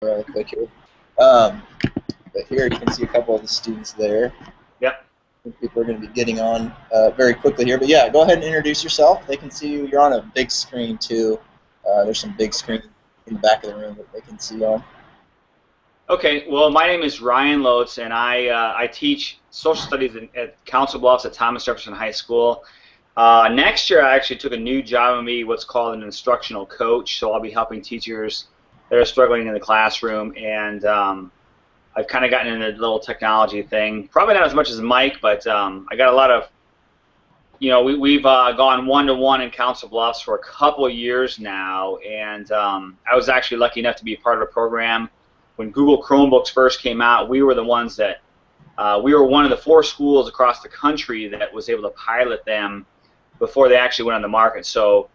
really quick here. But here you can see a couple of the students there. Yep. People are going to be getting on very quickly here. But yeah, go ahead and introduce yourself. They can see you. You're on a big screen too. There's some big screen in the back of the room that they can see on. Okay, well, my name is Ryan Lotes, and I teach social studies at Council Bluffs at Thomas Jefferson High School. Next year, I actually took a new job and be what's called an instructional coach, so I'll be helping teachers that are struggling in the classroom, and I've kind of gotten into the little technology thing. Probably not as much as Mike, but I got a lot of, we've gone one-to-one in Council Bluffs for a couple of years now, and I was actually lucky enough to be a part of the program. When Google Chromebooks first came out, we were the ones that, we were one of the 4 schools across the country that was able to pilot them before they actually went on the market. So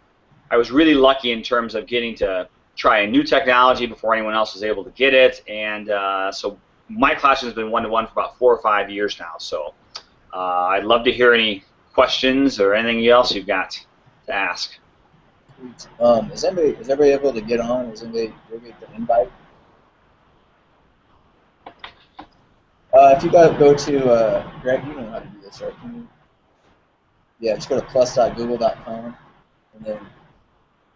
I was really lucky in terms of getting to try a new technology before anyone else was able to get it. And so my classroom has been one-to-one for about 4 or 5 years now. So I'd love to hear any questions or anything else you've got to ask. Is everybody able to get on? Is anybody able to get the invite? If you guys go to, Greg, you know how to do this, right? Yeah, just go to plus.google.com, and then,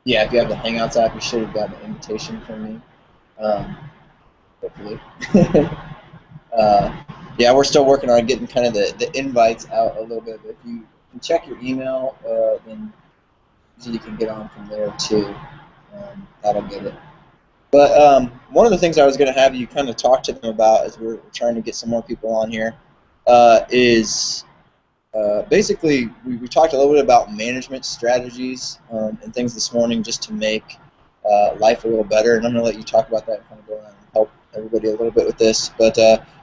yeah, if you have the Hangouts app, you should have gotten an invitation from me, hopefully. Yeah, we're still working on getting kind of the invites out a little bit, but if you can check your email, then you can get on from there, too. That'll get it. But one of the things I was going to have you kind of talk to them about as we're trying to get some more people on here is basically we talked a little bit about management strategies and things this morning just to make life a little better. And I'm going to let you talk about that and kind of go around and help everybody a little bit with this. But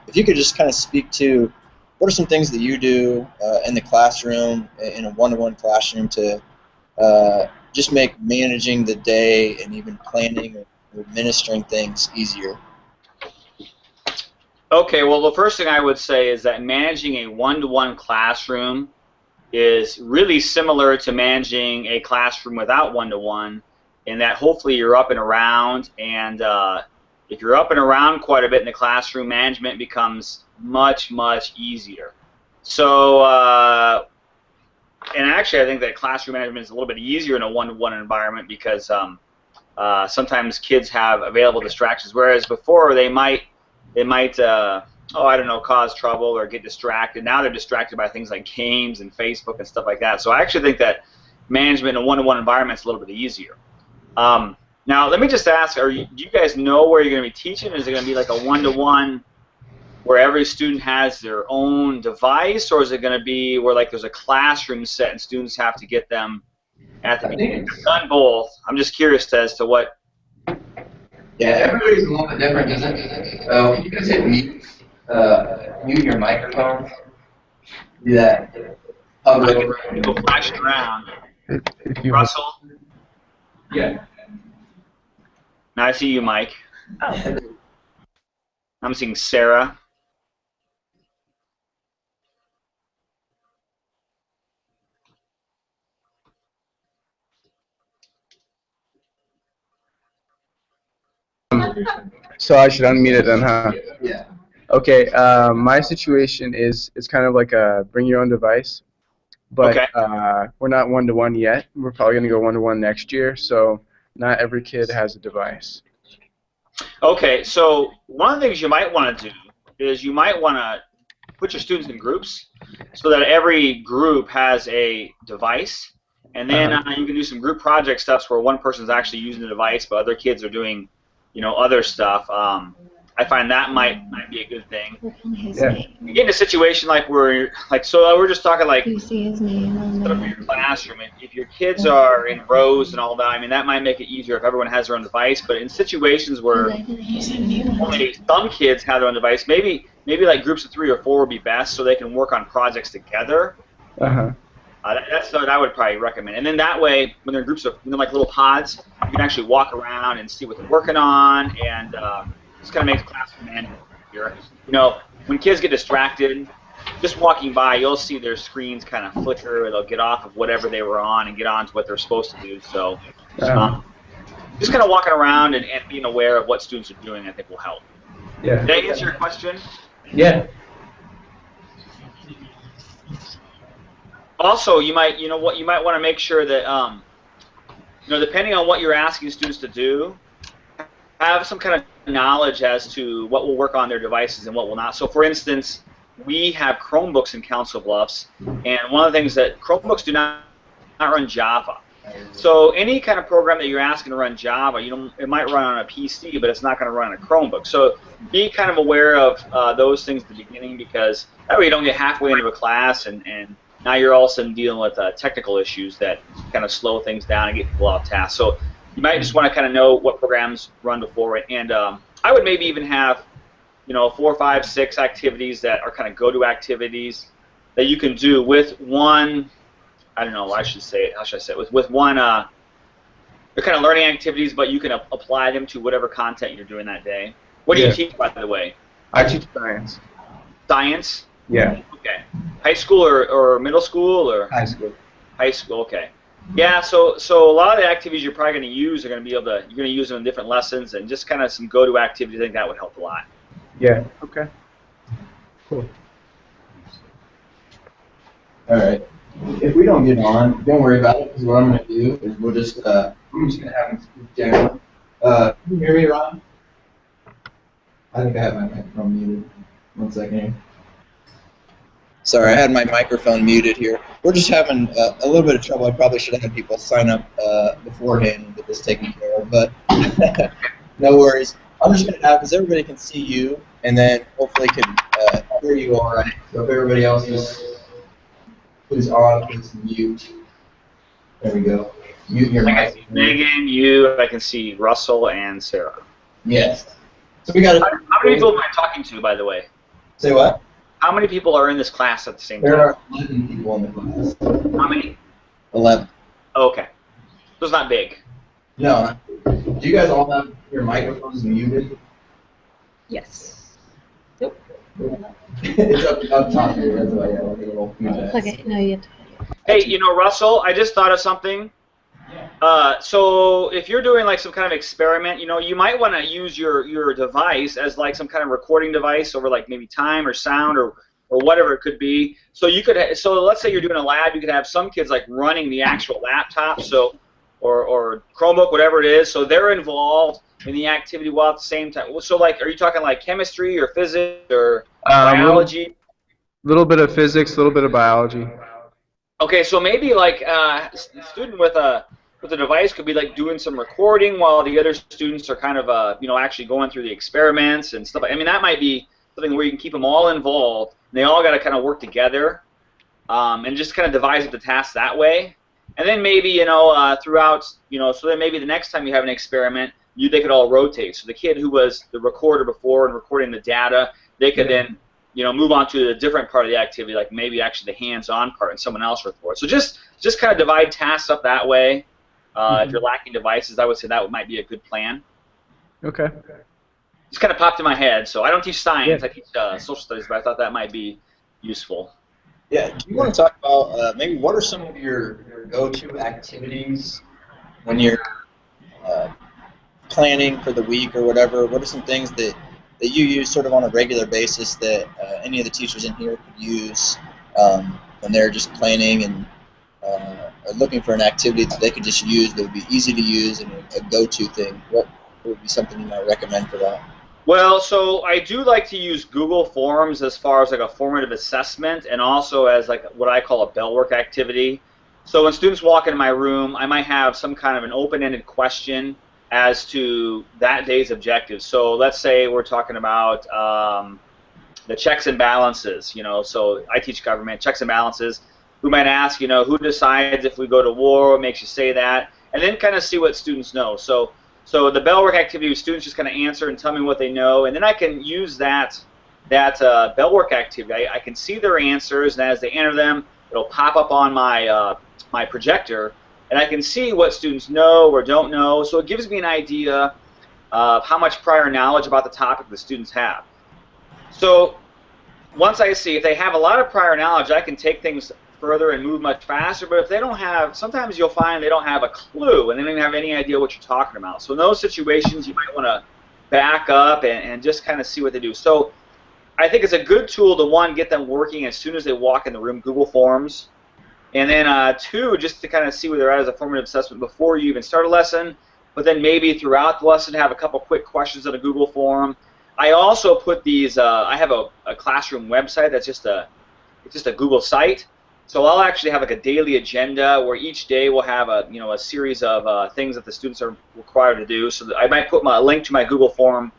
if you could just kind of speak to what are some things that you do in the classroom, in a one-to-one classroom to just make managing the day and even planning or administering things easier. Okay, well, the first thing I would say is that managing a one-to-one classroom is really similar to managing a classroom without one-to-one, in that hopefully you're up and around, and if you're up and around quite a bit in the classroom, management becomes much, much easier. So, and actually I think that classroom management is a little bit easier in a one-to-one environment because sometimes kids have available distractions, whereas before they might oh, I don't know, cause trouble or get distracted. Now they're distracted by things like games and Facebook and stuff like that. So I actually think that management in a one-to-one environment is a little bit easier. Now let me just ask, do you guys know where you're going to be teaching? Is it going to be like a one-to-one where every student has their own device, or is it going to be where like there's a classroom set and students have to get them at the beginning? I've done both. I'm just curious as to what. Yeah, everybody's a little bit different, isn't it? Can you guys hit mute? Mute your microphone. Do that. Hover over. Go flashing around. Russell. Yeah. Now I see you, Mike. Oh. I'm seeing Sarah. So I should unmute it then, huh? Yeah. Okay, my situation is it's kind of like a bring your own device, but okay. We're not one-to-one yet. We're probably going to go one-to-one next year, so not every kid has a device. Okay, so one of the things you might want to do is you might want to put your students in groups so that every group has a device, and then you can do some group project stuff where one person's actually using the device, but other kids are doing other stuff. I find that might be a good thing. Yeah. You get in a situation like we're just talking like you see his name on set up your classroom. If your kids are in rows and all that, I mean that might make it easier if everyone has their own device. But in situations where only some kids have their own device, maybe like groups of 3 or 4 would be best, so they can work on projects together. That's what I would probably recommend. And then that way, when they're in groups of like little pods, you can actually walk around and see what they're working on, and this kind of makes classroom management easier. When kids get distracted, just walking by, you'll see their screens kind of flicker, or they'll get off of whatever they were on and get on to what they're supposed to do. So just kind of walking around and being aware of what students are doing, I think will help. Yeah. Did I answer your question? Yeah. Also, you might want to make sure that depending on what you're asking students to do, have some kind of knowledge as to what will work on their devices and what will not. So, for instance, we have Chromebooks in Council Bluffs, and one of the things that Chromebooks do not run Java. So any kind of program that you're asking to run Java, it might run on a PC, but it's not going to run on a Chromebook. So be kind of aware of those things at the beginning, because that way you don't get halfway into a class and now you're all of a sudden dealing with technical issues that kind of slow things down and get people off task. So you might just want to kind of know what programs run before it. And I would maybe even have 4, 5, 6 activities that are kind of go-to activities that you can do with one. I don't know what I should say. How should I say it? With one, they're kind of learning activities, but you can apply them to whatever content you're doing that day. What do you teach, by the way? I teach science. Science? Yeah. Okay. High school or middle school or? High school. High school. Okay. Yeah. So a lot of the activities you're probably going to use are going to be able to. You're going to use them in different lessons, and just kind of some go-to activities. I think that would help a lot. Yeah. Okay. Cool. All right. If we don't get on, don't worry about it, because what I'm going to do is I'm just going to have him speak general. Can you hear me, Ron? I think I have my microphone muted. 1 second here. Sorry, I had my microphone muted here. We're just having a little bit of trouble. I probably should have had people sign up beforehand and get this taken care of, but no worries. I'm just going to have, because everybody can see you, and then hopefully can hear you all right. So if everybody else is on, please mute. There we go. Mute your I can mic. see Megan, you. I can see Russell and Sarah. Yes. So we got. How many people am I talking to, by the way? Say what? How many people are in this class at the same time? There are 11 people in the class. How many? 11. Okay. So it's not big. No. Do you guys all have your microphones muted? Yes. Nope. It's up top here. That's why I have like a little feedback. Plug it. No, you have to. Hey, Russell, I just thought of something. So if you're doing like some kind of experiment, you might want to use your device as like some kind of recording device over like maybe time or sound or whatever it could be. So you could, so let's say you're doing a lab, you could have some kids like running the actual laptop, so or Chromebook, whatever it is, so they're involved in the activity while at the same time. So like, are you talking like chemistry or physics or biology? A little bit of physics, a little bit of biology. Okay, so maybe like a student with a device could be like doing some recording while the other students are kind of actually going through the experiments and stuff. I mean, that might be something where you can keep them all involved. And they all got to kind of work together and just kind of devise the task that way. And then maybe throughout so then maybe the next time you have an experiment, they could all rotate. So the kid who was the recorder before and recording the data, they could then move on to a different part of the activity, like maybe actually the hands-on part, and someone else record. So just kind of divide tasks up that way. If you're lacking devices, I would say that might be a good plan. Okay. Just kind of popped in my head. So I don't teach science, Yeah. I teach social studies, but I thought that might be useful. Yeah, do you want to talk about maybe what are some of your go-to activities when you're planning for the week or whatever? What are some things that you use sort of on a regular basis that any of the teachers in here could use when they're just planning and are looking for an activity that they could just use that would be easy to use and a go-to thing? What would be something you might recommend for that? Well, so I do like to use Google Forms as far as like a formative assessment, and also as like what I call a bell work activity. So when students walk into my room, I might have some kind of an open-ended question as to that day's objectives. So let's say we're talking about the checks and balances. So I teach government checks and balances. We might ask, who decides if we go to war? What makes you say that? And then kind of see what students know. So the bell work activity, students just kind of answer and tell me what they know, and then I can use that bell work activity. I can see their answers, and as they enter them, it'll pop up on my my projector, and I can see what students know or don't know. So it gives me an idea of how much prior knowledge about the topic the students have. So once I see if they have a lot of prior knowledge, I can take things further and move much faster. But if they don't have, sometimes you'll find they don't have a clue and they don't even have any idea what you're talking about. So in those situations, you might want to back up and just kind of see what they do. So I think it's a good tool to, one, get them working as soon as they walk in the room, Google Forms. And then two, just to kind of see where they're at as a formative assessment before you even start a lesson. But then maybe throughout the lesson have a couple quick questions on a Google form. I also put these, I have a classroom website that's just a Google site. So I'll actually have like a daily agenda where each day we'll have a series of things that the students are required to do. So I might put a link to my Google form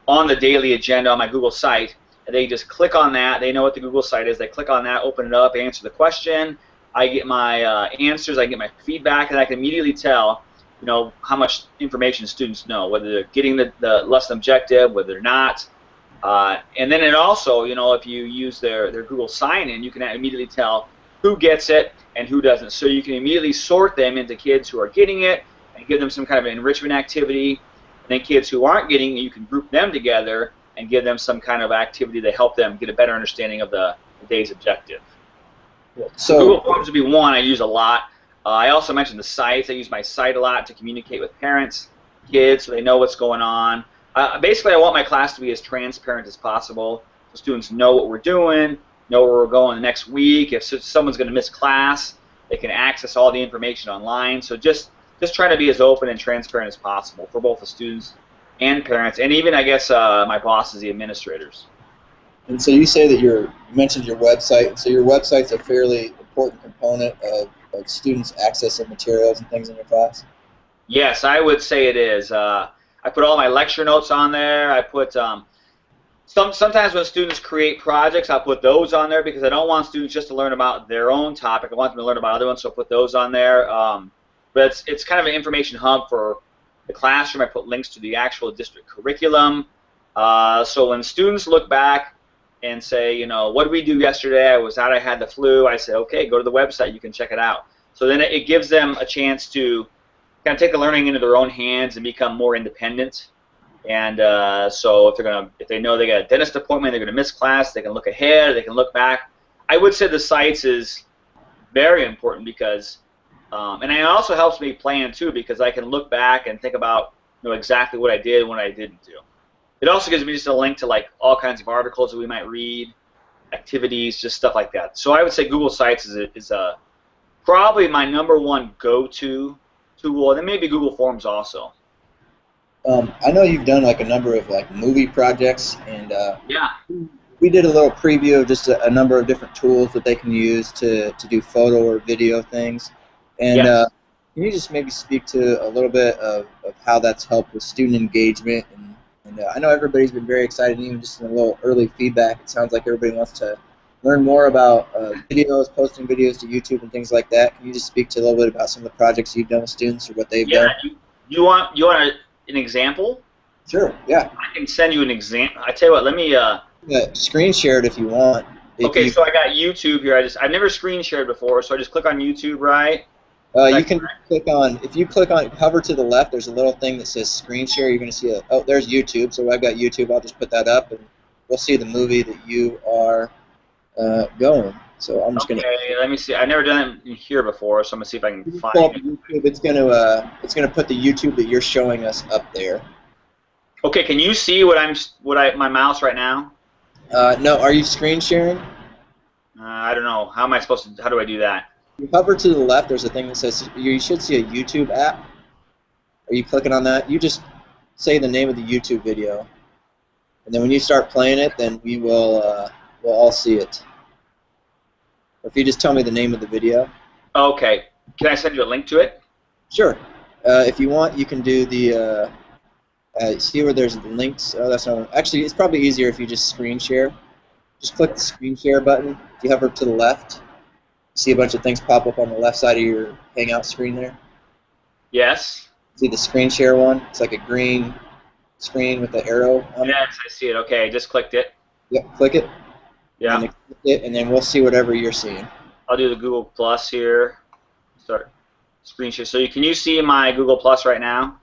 on the daily agenda on my Google site, and they just click on that. They know what the Google site is. They click on that, open it up, answer the question. I get my answers, I get my feedback, and I can immediately tell, how much information students know, whether they're getting the lesson objective, whether they're not. And then it also, if you use their Google sign-in, you can immediately tell who gets it and who doesn't. So you can immediately sort them into kids who are getting it and give them some kind of enrichment activity. And then kids who aren't getting it, you can group them together and give them some kind of activity to help them get a better understanding of the day's objective. So Google Forms would be one I use a lot. I also mentioned the sites. I use my site a lot to communicate with parents, kids, so they know what's going on. Basically, I want my class to be as transparent as possible, so students know what we're doing, know where we're going the next week. If someone's going to miss class, they can access all the information online. So just trying to be as open and transparent as possible for both the students and parents, and even, I guess, my bosses, the administrators. And so you say that you mentioned your website, and so your website's a fairly important component of students accessing materials and things in your class? Yes, I would say it is. I put all my lecture notes on there. I put sometimes when students create projects, I'll put those on there because I don't want students just to learn about their own topic. I want them to learn about other ones, so I put those on there. But it's kind of an information hub for the classroom. I put links to the actual district curriculum. So when students look back and say, what did we do yesterday? I was out, I had the flu. I say, okay, go to the website, you can check it out. So then it gives them a chance to kind of take the learning into their own hands and become more independent. And so if they know they got a dentist appointment, they're going to miss class, they can look ahead, they can look back. I would say the sites is very important because, and it also helps me plan too because I can look back and think about exactly what I did and what I didn't do. It also gives me just a link to like all kinds of articles that we might read, activities, just stuff like that. So I would say Google Sites is probably my #1 go-to tool, and then maybe Google Forms also. I know you've done like a number of like movie projects, and yeah, we did a little preview of just a number of different tools that they can use to do photo or video things. And yes. Can you just maybe speak to a little bit of how that's helped with student engagement? And I know everybody's been very excited, and even just in a little early feedback, it sounds like everybody wants to learn more about videos, posting videos to YouTube and things like that. Can you just speak to a little bit about some of the projects you've done with students or what they've done? You want an example? Sure, yeah. I can send you an example. I tell you what, let me screen share it if you want. Okay, so I got YouTube here. I've never screen shared before, so I just click on YouTube, right? You can click on, if you click on, hover to the left, there's a little thing that says screen share. You're going to see oh, there's YouTube. So I've got YouTube. I'll just put that up, and we'll see the movie that you are going. So I'm just going to. Okay, let me see. I've never done it here before, so I'm going to see if I can find it. YouTube, it's going to put the YouTube that you're showing us up there. Okay, can you see my mouse right now? No, are you screen sharing? I don't know. How do I do that? You hover to the left, there's a thing that says, you should see a YouTube app. Are you clicking on that? You just say the name of the YouTube video. And then when you start playing it, then we'll all see it. Or if you just tell me the name of the video. Okay. Can I send you a link to it? Sure. If you want, you can do the, see where there's the links. Oh, that's not, actually, it's probably easier if you just screen share. Just click the screen share button. If you hover to the left, see a bunch of things pop up on the left side of your Hangout screen there? Yes. See the screen share one? It's like a green screen with the arrow on it. Yes, I see it. Okay, I just clicked it. Yep, click it. Yeah. And click it, and then we'll see whatever you're seeing. I'll do the Google Plus here. Start screen share. So can you see my Google Plus right now?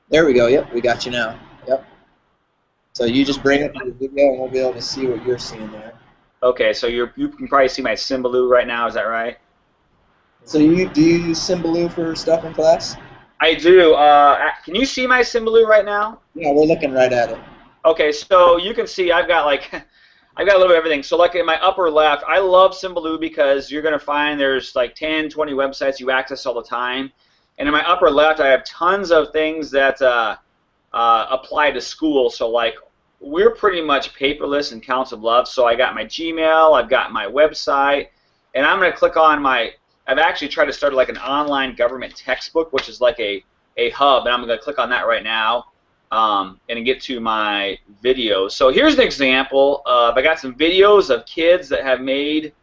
There we go. Yep, we got you now. Yep. So you just bring up the video, and we'll be able to see what you're seeing there. Okay, so you can probably see my Symbaloo right now. Is that right? So do you use Symbaloo for stuff in class? I do. Can you see my Symbaloo right now? Yeah, we're looking right at it. Okay, so you can see I've got like I've got a little bit of everything. So like in my upper left, I love Symbaloo because you're going to find there's like 10, 20 websites you access all the time. And in my upper left, I have tons of things that apply to school. So like we're pretty much paperless in Counts of Love. So I got my Gmail, I've got my website, and I'm going to click on my, I've actually tried to start like an online government textbook, which is like a hub, and I'm going to click on that right now. And get to my videos. So here's an example of, I got some videos of kids that have made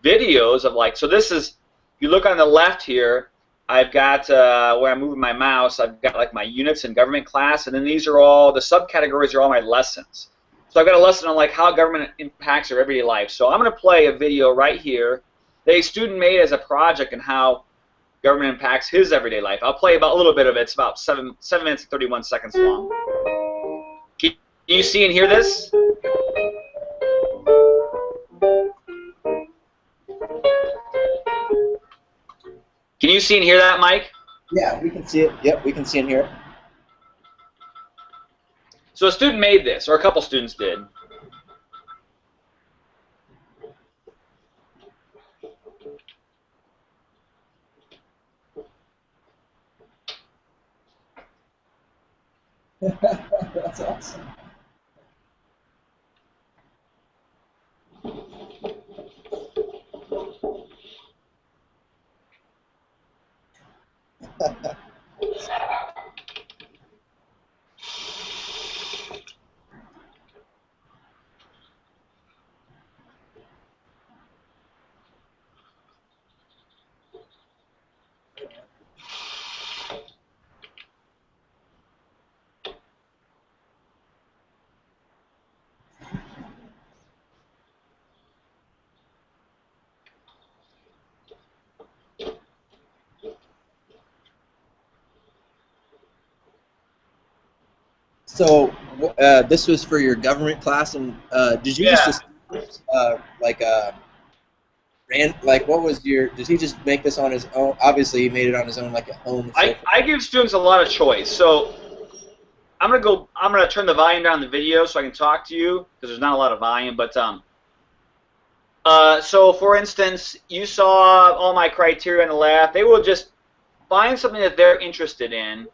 videos of like, so this is, if you look on the left here, I've got, where I'm moving my mouse, I've got like my units in government class, and then these are all, the subcategories are all my lessons. So I've got a lesson on like how government impacts our everyday life. So I'm going to play a video right here that a student made as a project and how government impacts his everyday life. I'll play about a little bit of it. It's about 7 minutes and 31 seconds long. Can you see and hear this? Can you see and hear that, Mike? Yeah, we can see it. Yep, we can see and hear it. So a student made this, or a couple students did. That's awesome. So this was for your government class, and did you Yeah. just like what was your? Did he just make this on his own? Obviously, he made it on his own, like at home. I give students a lot of choice. So I'm gonna turn the volume down on the video so I can talk to you because there's not a lot of volume. But so for instance, you saw all my criteria on the left. They will just find something that they're interested in,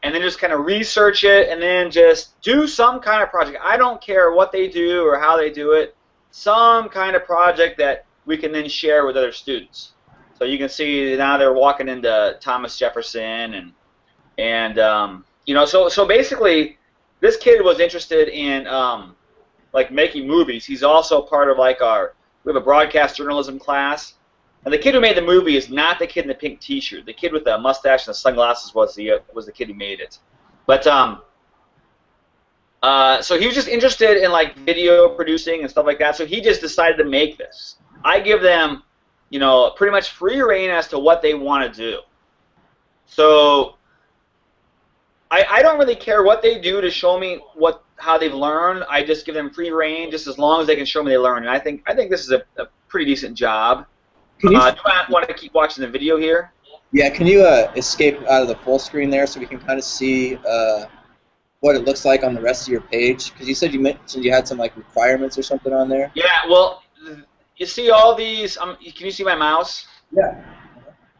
and then just kind of research it, and then just do some kind of project. I don't care what they do or how they do it. Some kind of project that we can then share with other students. So you can see now they're walking into Thomas Jefferson, and you know, so basically, this kid was interested in like making movies. He's also part of like we have a broadcast journalism class. And the kid who made the movie is not the kid in the pink T-shirt. The kid with the mustache and the sunglasses was the kid who made it. But so he was just interested in like video producing and stuff like that. So he just decided to make this. I give them, you know, pretty much free reign as to what they want to do. So I don't really care what they do to show me how they've learned. I just give them free reign just as long as they can show me they learned. And I think this is a pretty decent job. Do you want to keep watching the video here? Yeah, can you escape out of the full screen there so we can kind of see what it looks like on the rest of your page? Because you said you mentioned you had some like requirements or something on there. Yeah, well, you see all these. Can you see my mouse? Yeah.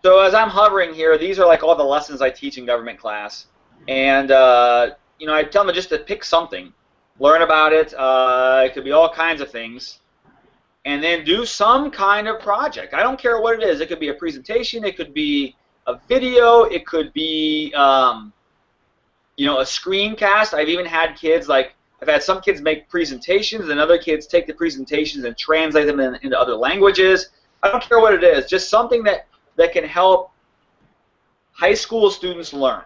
So as I'm hovering here, these are like all the lessons I teach in government class, and you know, I tell them just to pick something, learn about it. It could be all kinds of things. And then do some kind of project. I don't care what it is. It could be a presentation. It could be a video. It could be, you know, a screencast. I've even had kids I've had some kids make presentations, and other kids take the presentations and translate them into other languages. I don't care what it is. Just something that can help high school students learn.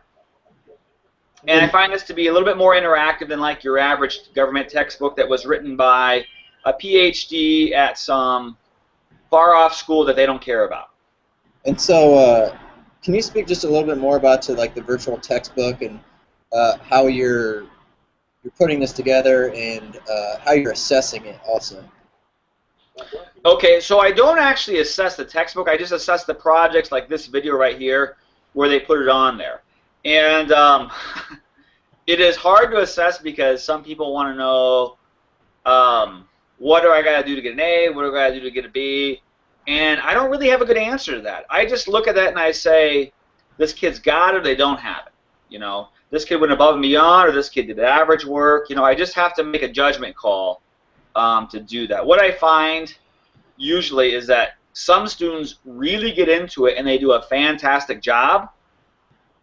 And I find this to be a little bit more interactive than like your average government textbook that was written by a PhD at some far-off school that they don't care about. And so, can you speak just a little bit more about like the virtual textbook and how you're putting this together and how you're assessing it also? Okay, so I don't actually assess the textbook. I just assess the projects like this video right here where they put it on there. And it is hard to assess because some people want to know what do I got to do to get an A, what do I got to do to get a B, and I don't really have a good answer to that. I just look at that and I say, this kid's got it or they don't have it. You know, this kid went above and beyond or this kid did average work. You know, I just have to make a judgment call to do that. What I find usually is that some students really get into it and they do a fantastic job,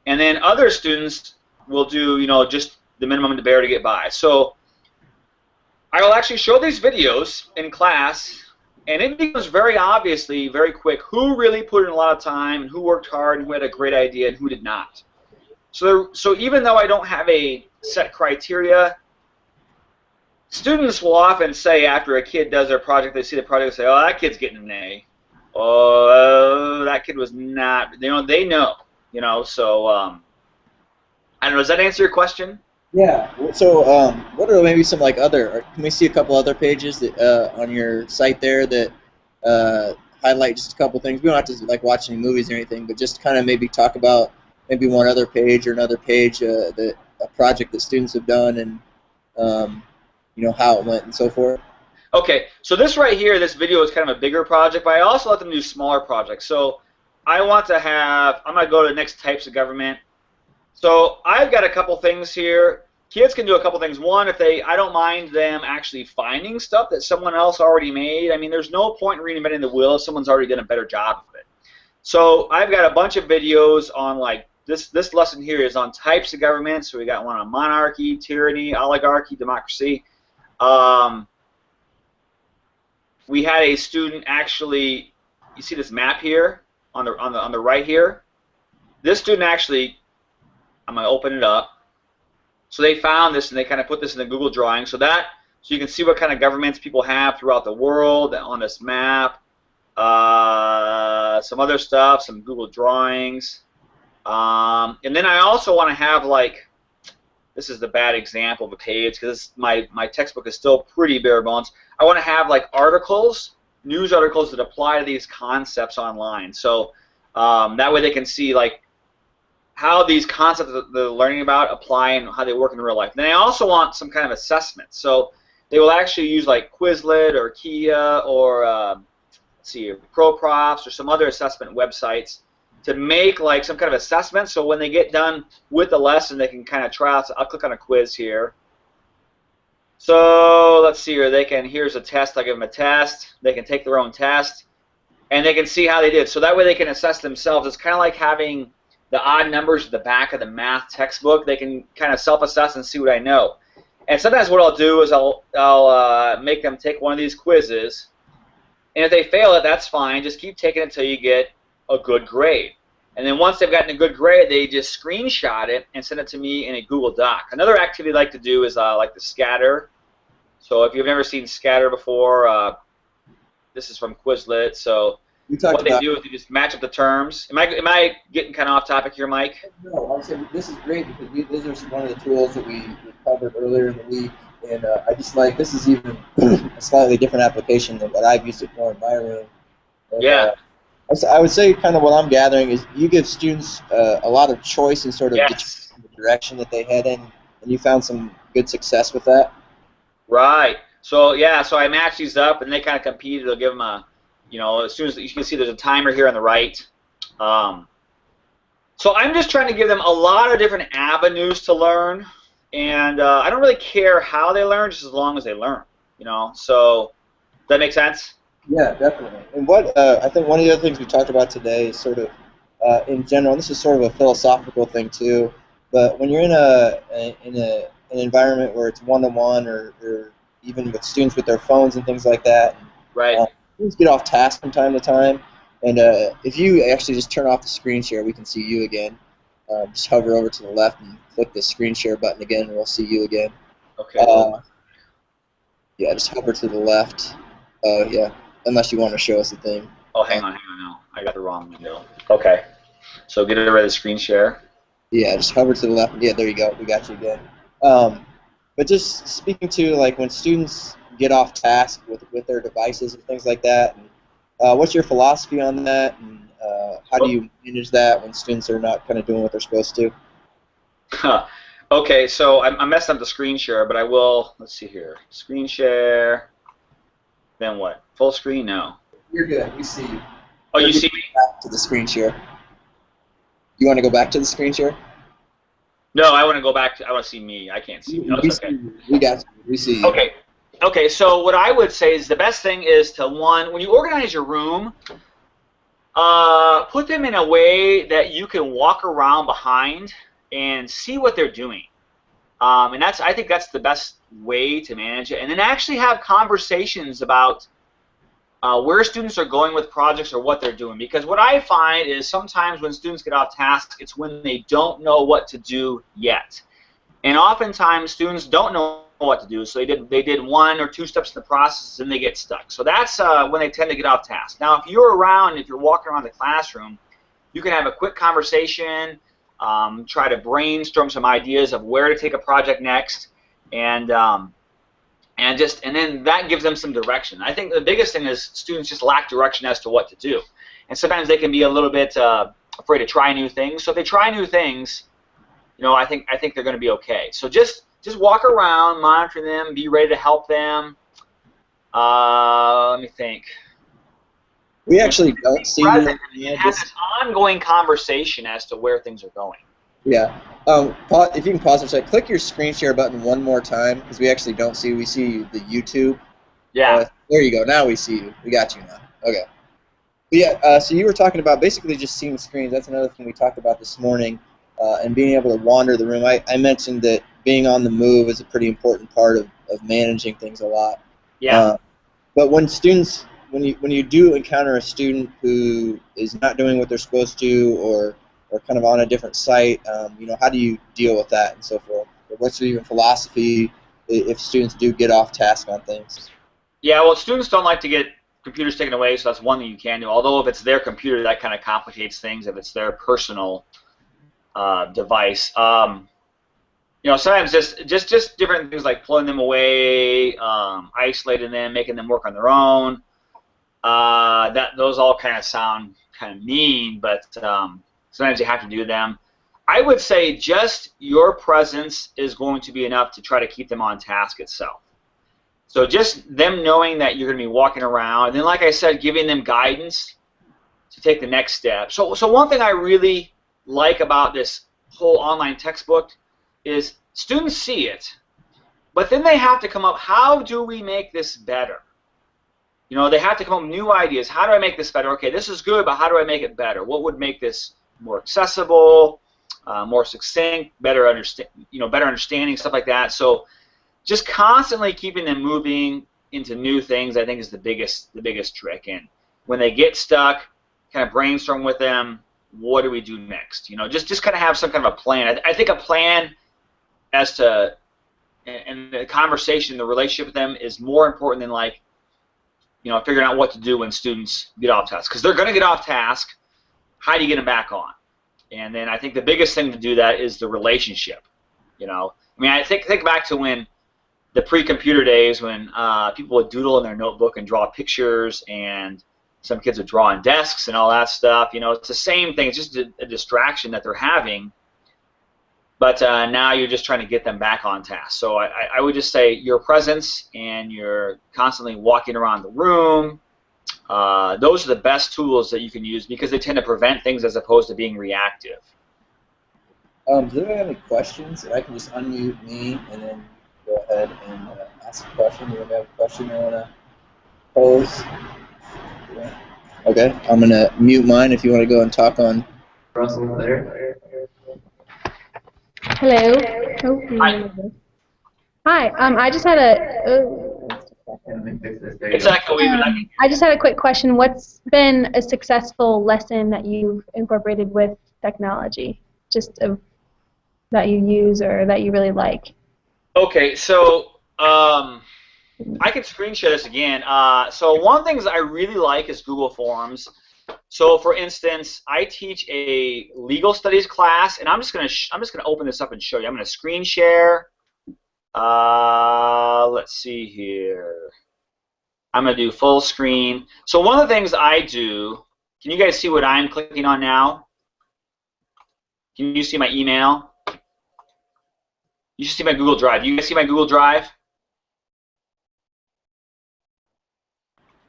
and then other students will do, you know, just the minimum to bear to get by. So I will actually show these videos in class, and it becomes very obviously very quick who really put in a lot of time and who worked hard and who had a great idea and who did not. So even though I don't have a set criteria, students will often say after a kid does their project, they see the project and say, oh, that kid's getting an A. Oh, that kid was not, you know, they know, you know, so I don't know, does that answer your question? Yeah. So, what are maybe some like other? Can we see a couple other pages that on your site there that highlight just a couple things? We don't have to like watch any movies or anything, but just kind of maybe talk about maybe one other page or another page that a project that students have done and you know how it went and so forth. Okay. So this right here, this video is kind of a bigger project, but I also let them do smaller projects. So I want to have. I'm going to go to the next types of government. So I've got a couple things here. Kids can do a couple things. One, if I don't mind them actually finding stuff that someone else already made. I mean, there's no point in reinventing the wheel if someone's already done a better job of it. So I've got a bunch of videos on like this lesson here is on types of government. So we got one on monarchy, tyranny, oligarchy, democracy. We had a student actually. You see this map here on the right here. This student actually. I'm going to open it up. So they found this and they kind of put this in the Google drawing. So you can see what kind of governments people have throughout the world on this map. Some other stuff, some Google drawings. And then I also want to have like, this is the bad example of a page because my textbook is still pretty bare bones. I want to have like articles, news articles that apply to these concepts online. So that way they can see like, how these concepts that they're learning about apply and how they work in real life. Then I also want some kind of assessment. So they will actually use like Quizlet or Kia or let's see, ProProfs or some other assessment websites to make like some kind of assessment. So when they get done with the lesson, they can kind of try out. So I'll click on a quiz here. So let's see here. Here's a test. I give them a test. They can take their own test, and they can see how they did. So that way they can assess themselves. It's kind of like having the odd numbers at the back of the math textbook. They can kind of self-assess and see what I know. And sometimes what I'll do is I'll make them take one of these quizzes, and if they fail it, that's fine. Just keep taking it until you get a good grade. And then once they've gotten a good grade, they just screenshot it and send it to me in a Google Doc. Another activity I like to do is like the scatter. So if you've never seen scatter before, this is from Quizlet. So what they do is they just match up the terms. Am I getting kind of off topic here, Mike? No, I would say this is great because these are one of the tools that we covered earlier in the week, and I just like this is even a slightly different application than what I've used it for in my room. And, yeah. I would say kind of what I'm gathering is you give students a lot of choice and sort of Yes. get the direction that they head in, and you found some good success with that. Right. So yeah, so I match these up, and they kind of compete. They'll give them a, you know, as soon as you can see, there's a timer here on the right. So I'm just trying to give them a lot of different avenues to learn, and I don't really care how they learn, just as long as they learn. You know. So does that make sense? Yeah, definitely. And what I think one of the other things we talked about today is sort of, in general, and this is sort of a philosophical thing too. But when you're in an environment where it's one-to-one, or even with students with their phones and things like that, Right. Students get off task from time to time. And if you actually just turn off the screen share, we can see you again. Just hover over to the left and click the screen share button again, and we'll see you again. Okay. Yeah, just hover to the left. Yeah. Unless you want to show us the thing. Oh, hang on now. I got the wrong window. Okay. So get rid of the screen share. Yeah, just hover to the left. Yeah, there you go. We got you again. But just speaking to like when students get off task with their devices and things like that. And, what's your philosophy on that? And how do you manage that when students are not kind of doing what they're supposed to? Okay, so I messed up the screen share, but I will. Let's see here. Screen share. Then what? Full screen? No. You're good. We see you. Oh, you see me? Back to the screen share. You want to go back to the screen share? No, I want to go back to. I want to see me. I can't see. No, it's okay. We got you. We see you. Okay. Okay. So what I would say is the best thing is to when you organize your room, put them in a way that you can walk around behind and see what they're doing. And I think that's the best way to manage it. And then actually have conversations about where students are going with projects or what they're doing. Because what I find is sometimes when students get off task, it's when they don't know what to do yet. And oftentimes students don't know what to do, so they did 1 or 2 steps in the process and they get stuck. So that's when they tend to get off task. Now, if you're walking around the classroom, you can have a quick conversation, try to brainstorm some ideas of where to take a project next, and then that gives them some direction. I think the biggest thing is students just lack direction as to what to do, and sometimes they can be a little bit afraid to try new things. So if they try new things, I think they're going to be okay. So just walk around, monitor them, be ready to help them. Let me think. We actually don't see present and have this ongoing conversation as to where things are going. Yeah. If you can pause for a second, click your screen share button one more time, because we actually don't see. We see the YouTube. Yeah. There you go. Now we see you. We got you now. Okay. But yeah. So you were talking about basically just seeing screens. That's another thing we talked about this morning, and being able to wander the room. I mentioned that being on the move is a pretty important part of managing things a lot. Yeah. But when students, when you do encounter a student who is not doing what they're supposed to, or kind of on a different site, how do you deal with that and so forth? Or what's your philosophy if students do get off task on things? Yeah, well, students don't like to get computers taken away, so that's one thing you can do. Although if it's their computer, that kind of complicates things if it's their personal device. Sometimes just different things like pulling them away, isolating them, making them work on their own. Those all kind of sound kind of mean, but sometimes you have to do them. I would say just your presence is going to be enough to try to keep them on task itself. So just them knowing that you're going to be walking around, and then like I said, giving them guidance to take the next step. So one thing I really like about this whole online textbook is students see it, but then they have to come up, how do we make this better? They have to come up with new ideas. How do I make this better? Okay, this is good, but how do I make it better? What would make this more accessible, more succinct, better understanding, stuff like that. So just constantly keeping them moving into new things, I think, is the biggest trick. And when they get stuck, kind of brainstorm with them, what do we do next? Just kind of have some kind of a plan. I think a plan as to, and the conversation, the relationship with them is more important than figuring out what to do when students get off task. Because they're going to get off task. How do you get them back on? And then I think the biggest thing to do that is the relationship. I think back to when the pre-computer days when people would doodle in their notebook and draw pictures, and some kids would draw on desks and all that stuff. It's the same thing. It's just a distraction that they're having. But now you're just trying to get them back on task. So I would just say your presence and you're constantly walking around the room. Those are the best tools that you can use because they tend to prevent things as opposed to being reactive. Does anyone have any questions? I can just unmute me and then go ahead and ask a question. You have a question you want to pose? Yeah. Okay, I'm going to mute mine if you want to go and talk on. Russell there. Hello. Hi. Hi. I just had Exactly. I just had a quick question. What's been a successful lesson that you've incorporated with technology, that you use or that you really like? Okay, so I can screen share this again. So one of the things I really like is Google Forms. So for instance, I teach a legal studies class, and I'm just gonna open this up and show you. I'm gonna screen share. Let's let's see here. I'm going to do full screen. So one of the things I do, can you guys see what I'm clicking on now? Can you see my email? You should see my Google Drive. Do you guys see my Google Drive?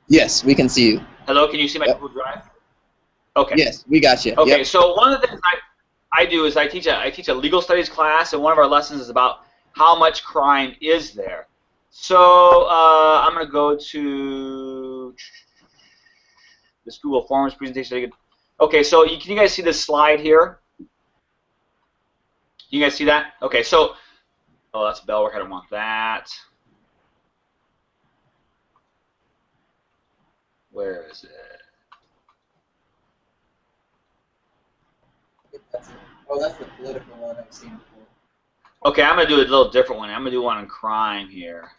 Yes, we can see you. Hello, can you see my Google Drive? Okay. Yes, we got you. Okay, Yep. so one of the things I do is I teach a legal studies class, and one of our lessons is about how much crime is there. So I'm going to go to this Google Forms presentation. Okay, so can you guys see this slide here? You guys see that? Okay, so, oh, that's Bellwork. I don't want that. Where is it? Oh, that's the political one I've seen before. Okay, I'm gonna do a little different one. I'm gonna do one on crime here.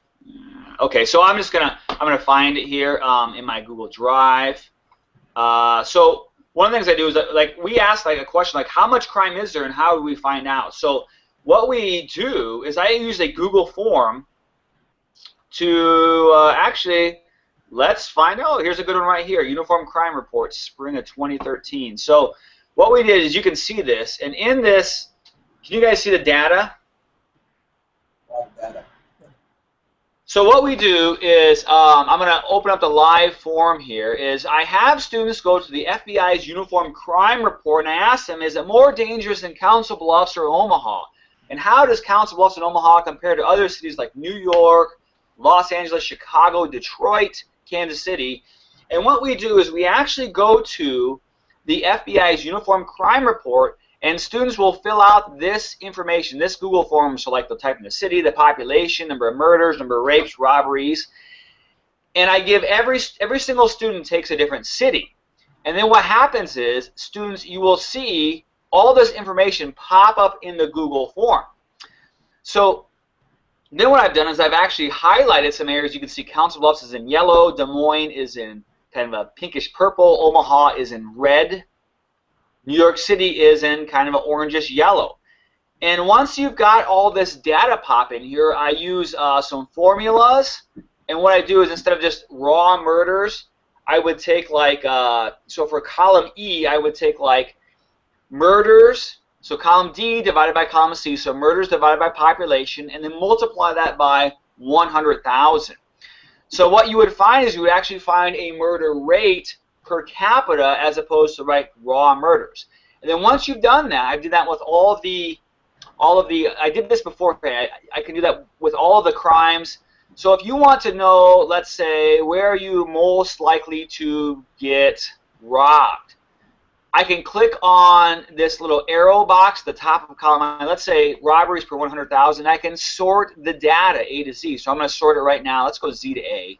Okay, so I'm gonna find it here in my Google Drive. So one of the things I do is that, like, we ask like a question like, how much crime is there and how do we find out? So what we do is I use a Google form to actually, let's find out. Here's a good one right here. Uniform Crime Report, spring of 2013. So what we did is, you can see this, and in this, can you guys see the data? So what we do is, I'm going to open up the live form here, is I have students go to the FBI's Uniform Crime Report, and I ask them, is it more dangerous than Council Bluffs or Omaha? And how does Council Bluffs and Omaha compare to other cities like New York, Los Angeles, Chicago, Detroit, Kansas City? And what we do is we actually go to the FBI's Uniform Crime Report, and students will fill out this information, this Google form. So like they'll type in the city, the population, number of murders, number of rapes, robberies, and I give every single student takes a different city. And then what happens is, students, you will see all this information pop up in the Google form. So then what I've done is I've actually highlighted some areas. You can see Council Bluffs is in yellow, Des Moines is in kind of a pinkish purple, Omaha is in red, New York City is in kind of an orangish yellow. And once you've got all this data pop in here, I use some formulas, and what I do is, instead of just raw murders, I would take like, so for column E, I would take like murders, so column D divided by column C, so murders divided by population, and then multiply that by 100,000. So what you would find is, you would actually find a murder rate per capita as opposed to raw murders. And then once you've done that, I did that with all of the, I did this before, I can do that with all of the crimes. So if you want to know, let's say, where are you most likely to get robbed, I can click on this little arrow box at the top of column. Let's say robberies per 100,000. I can sort the data A to Z. So I'm going to sort it right now. Let's go Z to A.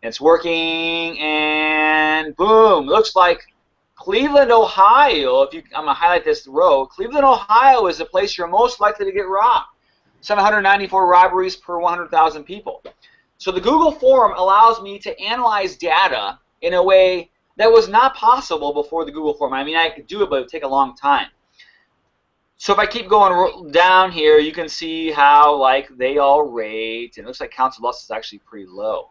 It's working, and boom. Looks like Cleveland, Ohio. I'm going to highlight this row. Cleveland, Ohio is the place you're most likely to get robbed. 794 robberies per 100,000 people. So the Google form allows me to analyze data in a way that was not possible before the Google form. I mean, I could do it, but it would take a long time. So if I keep going down here, you can see how they all rate. And it looks like Council Bluffs is actually pretty low.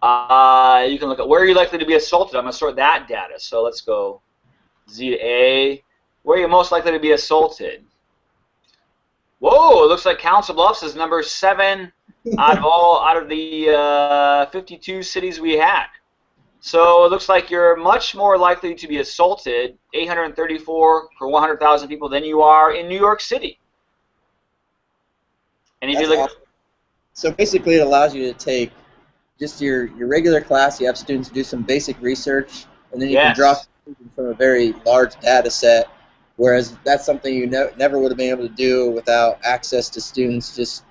You can look at where are you likely to be assaulted. I'm going to sort that data. So let's go Z to A. Where are you most likely to be assaulted? Whoa! It looks like Council Bluffs is number 7 out of the 52 cities we had. So it looks like you're much more likely to be assaulted, 834 per 100,000 people, than you are in New York City. And if you look, Awesome. So basically, it allows you to take just your regular class. You have students do some basic research, and then you can draw conclusions from a very large data set. Whereas that's something you never would have been able to do without access to students just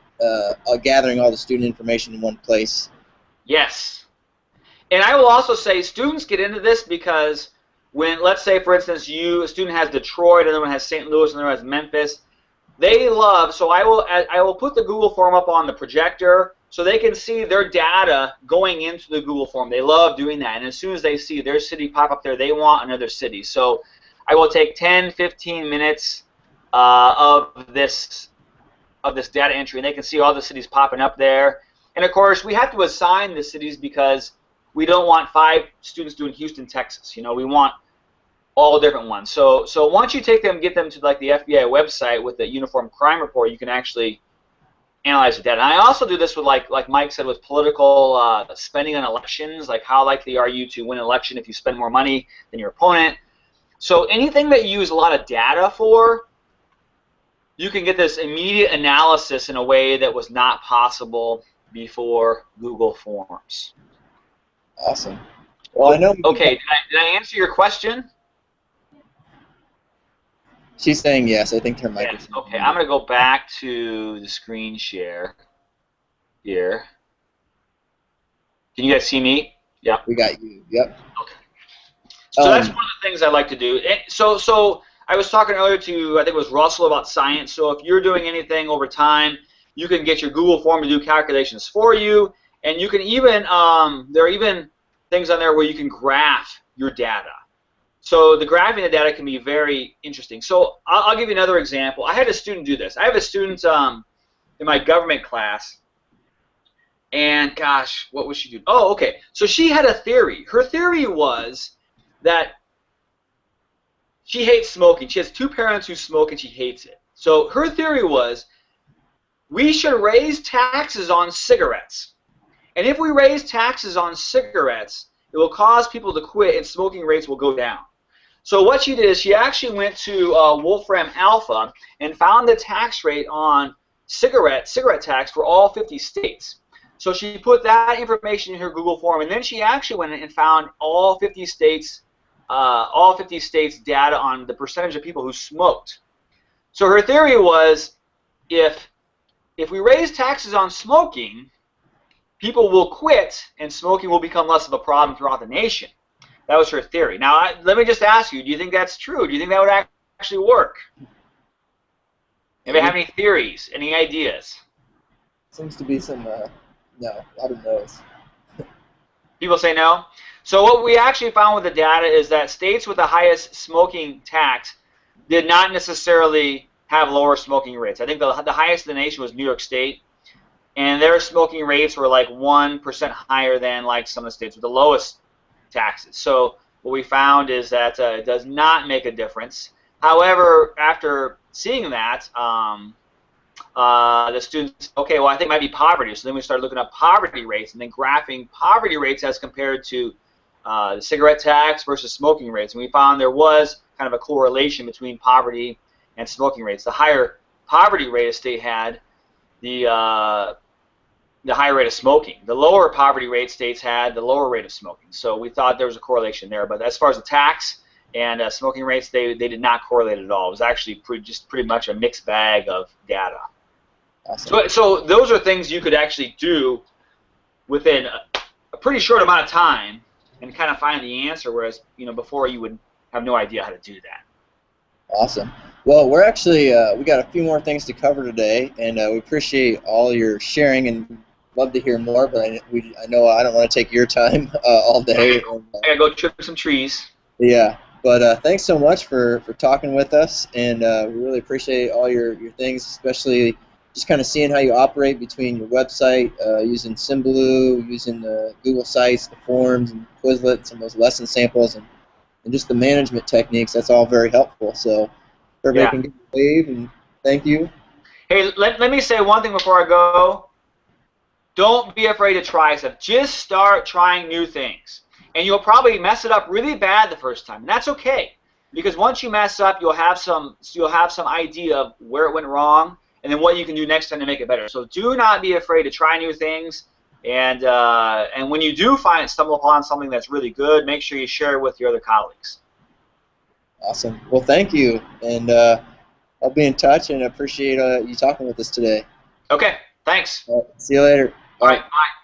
gathering all the student information in one place. Yes. And I will also say students get into this because when, let's say, for instance, a student has Detroit, another one has St. Louis, another one has Memphis, they love, so I will put the Google form up on the projector so they can see their data going into the Google form. They love doing that. And as soon as they see their city pop up there, they want another city. So I will take 10, 15 minutes of this data entry, and they can see all the cities popping up there. And of course, we have to assign the cities because we don't want 5 students doing Houston, Texas. You know, we want all different ones. So once you take them, get them to like the FBI website with the Uniform Crime Report, you can actually analyze the data. And I also do this with like Mike said with political spending on elections, like how likely are you to win an election if you spend more money than your opponent. So anything that you use a lot of data for, you can get this immediate analysis in a way that was not possible before Google Forms. Awesome. Well, I know. Okay, did I answer your question? She's saying yes. I think her mic Yes. is. Okay, I'm going to go back to the screen share here. Can you guys see me? Yeah. We got you. Yep. Okay. So that's one of the things I like to do. So I was talking earlier to, I think it was Russell, about science. So if you're doing anything over time, you can get your Google form to do calculations for you, and you can even there are even things on there where you can graph your data. So the graphing the data can be very interesting. So I'll give you another example. I had a student do this. I have a student in my government class, and gosh, what was she doing? Oh, okay. So she had a theory. Her theory was that she hates smoking. She has 2 parents who smoke, and she hates it. So her theory was we should raise taxes on cigarettes. And if we raise taxes on cigarettes, it will cause people to quit, and smoking rates will go down. So what she did is she actually went to Wolfram Alpha and found the tax rate on cigarette tax for all 50 states. So she put that information in her Google form, and then she actually went and found all 50 states data on the percentage of people who smoked. So her theory was if we raise taxes on smoking, people will quit and smoking will become less of a problem throughout the nation. That was her theory. Now, let me just ask you, do you think that's true? Do you think that would actually work? Anybody have any theories, any ideas? Seems to be some, no, I don't know. People say no? So what we actually found with the data is that states with the highest smoking tax did not necessarily have lower smoking rates. I think the highest in the nation was New York State, and their smoking rates were like 1% higher than like some of the states with the lowest taxes. So what we found is that it does not make a difference. However, after seeing that, the students, okay, well, I think it might be poverty. So then we started looking up poverty rates and then graphing poverty rates as compared to the cigarette tax versus smoking rates. And we found there was kind of a correlation between poverty and smoking rates. The higher poverty rate a state had, the higher rate of smoking. The lower poverty rate states had the lower rate of smoking. So we thought there was a correlation there. But as far as the tax and smoking rates, they did not correlate at all. It was actually pretty much a mixed bag of data. Awesome. So those are things you could actually do within a pretty short amount of time and kind of find the answer, whereas before you would have no idea how to do that. Awesome. Well, we're actually we got a few more things to cover today, and we appreciate all your sharing and love to hear more. But I know I don't want to take your time all day. I gotta go trim some trees. Yeah, but thanks so much for talking with us, and we really appreciate all your things, especially just kind of seeing how you operate between your website, using Symbaloo, using the Google Sites, the forms, and Quizlets, and those lesson samples, and just the management techniques. That's all very helpful. So everybody can give a wave, and thank you. Hey, let me say one thing before I go. Don't be afraid to try stuff. Just start trying new things. And you'll probably mess it up really bad the first time. And that's okay. Because once you mess up, you'll have some idea of where it went wrong and then what you can do next time to make it better. So do not be afraid to try new things. And when you do stumble upon something that's really good, make sure you share it with your other colleagues. Awesome. Well, thank you. And I'll be in touch, and I appreciate you talking with us today. Okay. Thanks. See you later. All right. Bye.